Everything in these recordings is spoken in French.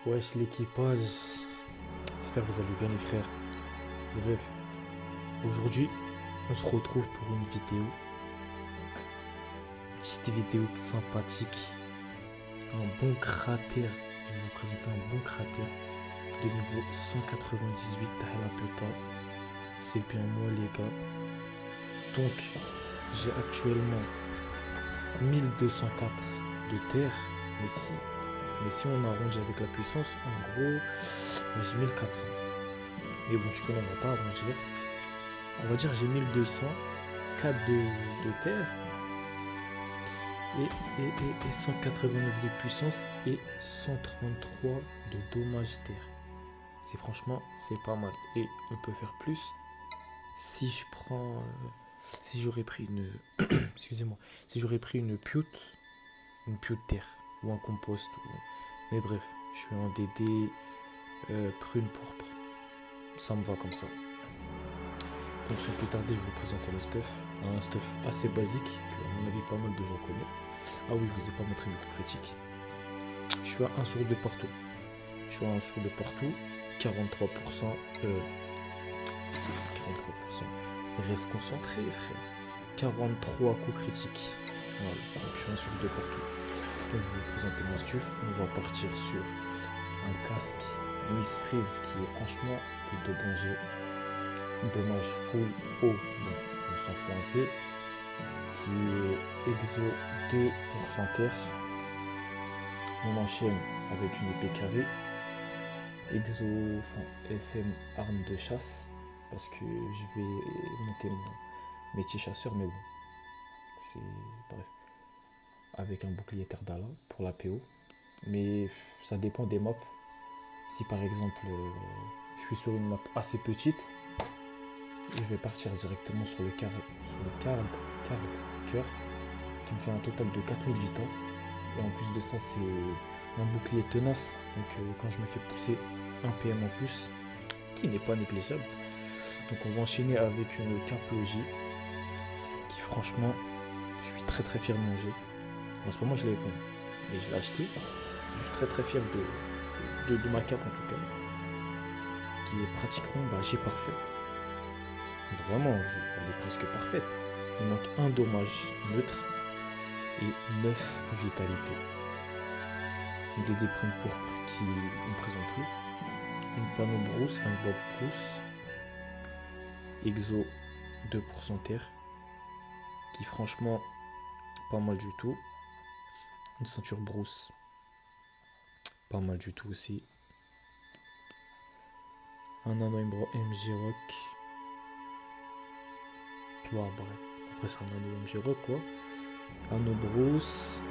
Wesh l'équipage, j'espère que vous allez bien les frères. Bref, aujourd'hui on se retrouve pour une petite vidéo sympathique, un bon cratère. Je vais vous présenter un bon cratère de niveau 198 Tahla Peta. C'est bien moi les gars. Donc j'ai actuellement 1204 de terre, mais si on arrondit avec la puissance, en gros, j'ai 1400. Mais bon, tu connais, on va pas arrondir. On va dire j'ai 1200, 4 de terre et 189 de puissance et 133 de dommages terre. C'est pas mal. Et on peut faire plus si je prends... si j'aurais pris une... excusez-moi. Si j'aurais pris une pioute terre ou un compost. Mais bref, je suis en DD prune pourpre. Ça me va comme ça. Donc sans plus tarder, je vais vous présenter le stuff. Un stuff assez basique, que à mon avis pas mal de gens connaissent. Ah oui, je vous ai pas montré mes coups critiques. Je suis à 1 sur 2 partout. 43%. 43%. Reste concentré, frère. 43 coups critiques. Voilà, donc je suis 1 sur 2 partout. Donc je vais vous présenter mon stuff. On va partir sur un casque Miss Freeze qui est franchement plutôt bon jet. Dommage full haut, bon, on s'en fout un peu. Qui est exo 2% terre. On enchaîne avec une épée carrée. Exo, FM arme de chasse. Parce que je vais monter mon métier chasseur, mais bon. C'est. Bref. Avec un bouclier terre d'Ala pour la PO. Mais ça dépend des maps. Si par exemple je suis sur une map assez petite, je vais partir directement sur le cœur qui me fait un total de 4000 vita. Et en plus de ça, c'est un bouclier tenace. Donc quand je me fais pousser un PM en plus, qui n'est pas négligeable. Donc on va enchaîner avec une caplogie qui franchement, je suis très très fier de mon jeu. En ce moment je l'ai fait, mais je l'ai acheté. Je suis très très fier de ma cape en tout cas, qui est pratiquement G parfaite. Vraiment, elle est presque parfaite. Il manque un dommage neutre et 9 vitalités. Une DD prune pourpre qui ne présente plus. Une panneau brousse, enfin une bob brousse. Exo 2% terre. Qui franchement, pas mal du tout. Une ceinture brousse. Pas mal du tout aussi. Un nano MG Rock. Ouais, bref. Après c'est un nano MG Rock quoi. Nano brousse.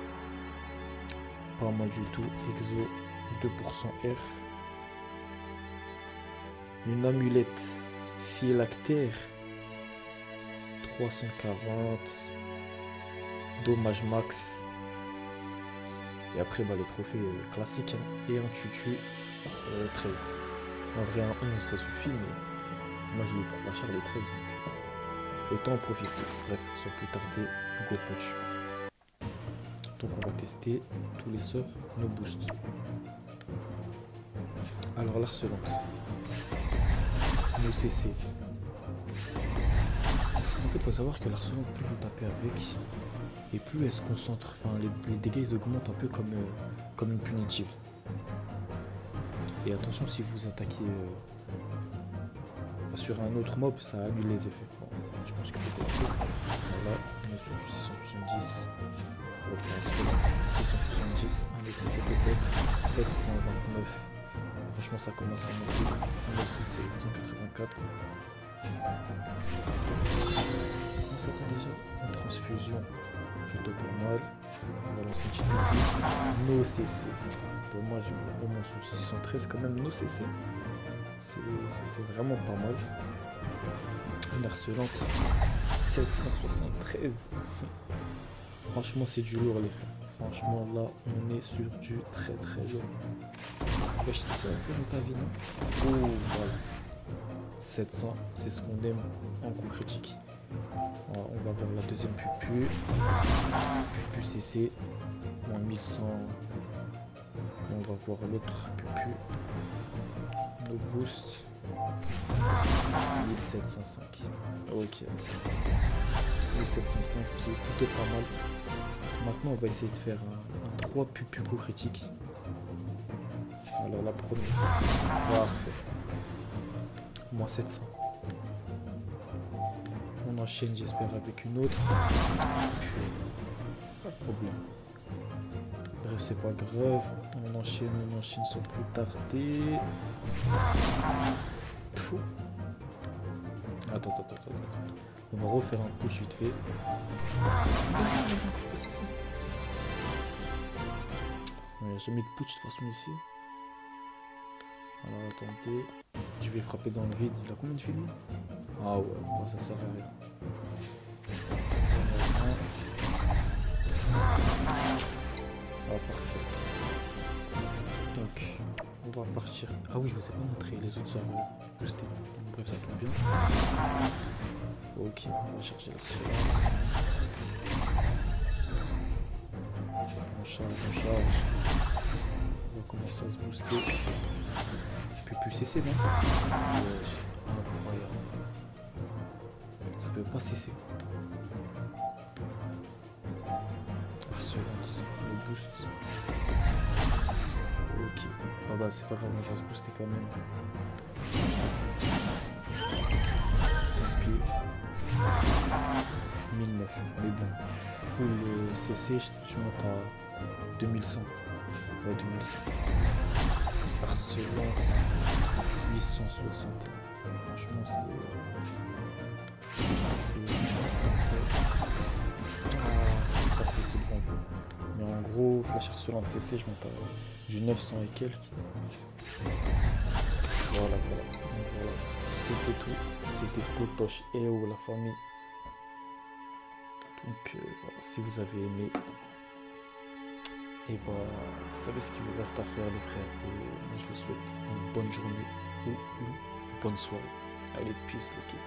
Pas mal du tout. Exo 2% R. Une amulette phylactère. 340. Dommage max. Et après les trophées classiques hein. Et un tutu 13. En vrai un 11 ça suffit mais moi je l'ai pour pas cher les 13 donc autant en profiter. Bref, sans plus tarder, go poach. Donc on va tester tous les sorts, nos boosts. Alors l'harcelante. Nos CC. En fait faut savoir que l'harcelante, plus vous tapez avec et plus elle se concentre, enfin les dégâts ils augmentent un peu comme une punitive. Et attention si vous attaquez sur un autre mob, ça annule les effets. Bon, je pense que c'est assez. Voilà, on est sur du 670. 670, avec CC peut-être 729. Franchement ça commence à monter. Un CC 184. Comment ça va déjà? Une transfusion. Plutôt pas mal. On va lancer une petite no CC. Dommage, au moins sur 613 quand même no CC. C'est vraiment pas mal. Une harcelante 773. Franchement c'est du lourd les frères. Franchement là on est sur du très très lourd. Wesh c'est un peu ta vie non? Oh voilà. 700 c'est ce qu'on aime en coup critique. Alors, on va voir la deuxième pupu CC. Bon 1100. Bon on va voir l'autre pupu. Nos boosts. 1705. Ok. 1705 qui est plutôt pas mal. Maintenant on va essayer de faire un 3 pupu coup critique. Alors la première. Parfait. Moins 700. On enchaîne j'espère avec une autre. C'est ça le problème. Bref c'est pas grave. On enchaîne sans plus tarder. Fou. Attends. On va refaire un push vite fait. Il n'y a jamais de push de toute façon ici. Alors attendez. Je vais frapper dans le vide. Il a combien de films? Ah ouais, bon, ça sert à rien. Ça sert à rien. Ah parfait. Donc, on va partir. Ah oui, je vous ai pas montré les autres serveurs boostés. Bref, ça tombe bien. Ok, on va chercher l'arsenal. On charge. On va commencer à se booster. Plus cesser, non? Wesh, incroyable. Ça veut pas cesser. Arsenal, le boost. Ok, bah c'est pas grave, on va se booster quand même. Tant pis. 1009, mais bon, full CC, je monte à 2100. Ouais, 2100. Arsenal, 860. Franchement, c'est pas CC devant vous. Mais en gros, Flash Arsenal CC, je monte à du 900 et quelques. Voilà. Donc voilà, c'était tout. C'était Totoche et oh la famille. Donc voilà, si vous avez aimé, et bah vous savez ce qu'il vous reste à faire les frères. Et moi je vous souhaite une bonne journée ou une bonne soirée. Allez, peace les kids.